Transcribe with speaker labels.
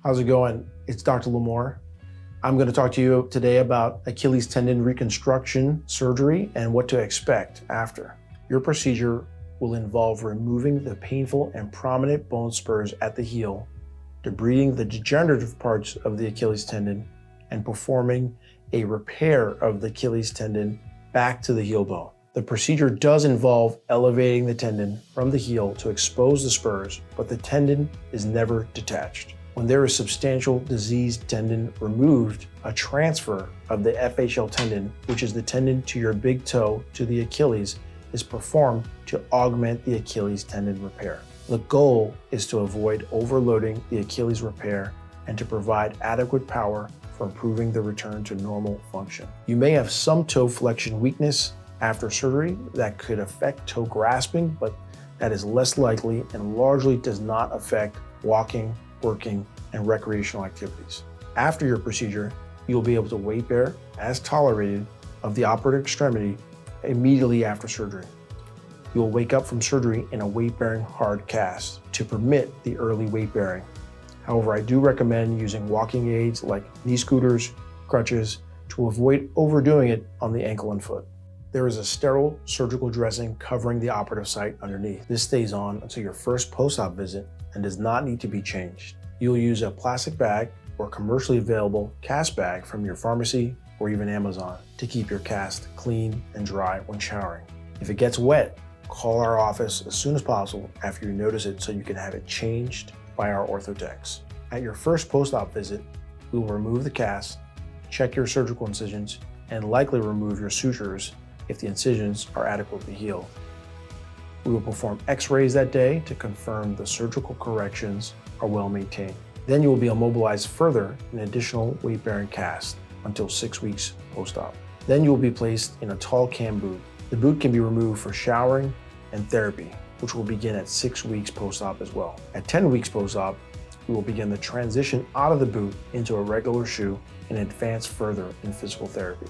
Speaker 1: How's it going? It's Dr. Lamour. I'm going to talk to you today about Achilles tendon reconstruction surgery and what to expect after. Your procedure will involve removing the painful and prominent bone spurs at the heel, debriding the degenerative parts of the Achilles tendon, and performing a repair of the Achilles tendon back to the heel bone. The procedure does involve elevating the tendon from the heel to expose the spurs, but the tendon is never detached. When there is substantial diseased tendon removed, a transfer of the FHL tendon, which is the tendon to your big toe to the Achilles, is performed to augment the Achilles tendon repair. The goal is to avoid overloading the Achilles repair and to provide adequate power for improving the return to normal function. You may have some toe flexion weakness after surgery that could affect toe grasping, but that is less likely and largely does not affect walking, working, and recreational activities. After your procedure, you'll be able to weight bear as tolerated of the operative extremity immediately after surgery. You will wake up from surgery in a weight-bearing hard cast to permit the early weight bearing. However, I do recommend using walking aids like knee scooters, crutches, to avoid overdoing it on the ankle and foot. There is a sterile surgical dressing covering the operative site underneath. This stays on until your first post-op visit and does not need to be changed. You'll use a plastic bag or commercially available cast bag from your pharmacy or even Amazon to keep your cast clean and dry when showering. If it gets wet, call our office as soon as possible after you notice it so you can have it changed by our orthotechs. At your first post-op visit, we will remove the cast, check your surgical incisions, and likely remove your sutures if the incisions are adequately healed. We will perform x-rays that day to confirm the surgical corrections are well maintained. Then you will be immobilized further in an additional weight-bearing cast until 6 weeks post-op. Then you will be placed in a tall cam boot. The boot can be removed for showering and therapy, which will begin at 6 weeks post-op as well. At 10 weeks post-op, we will begin the transition out of the boot into a regular shoe and advance further in physical therapy.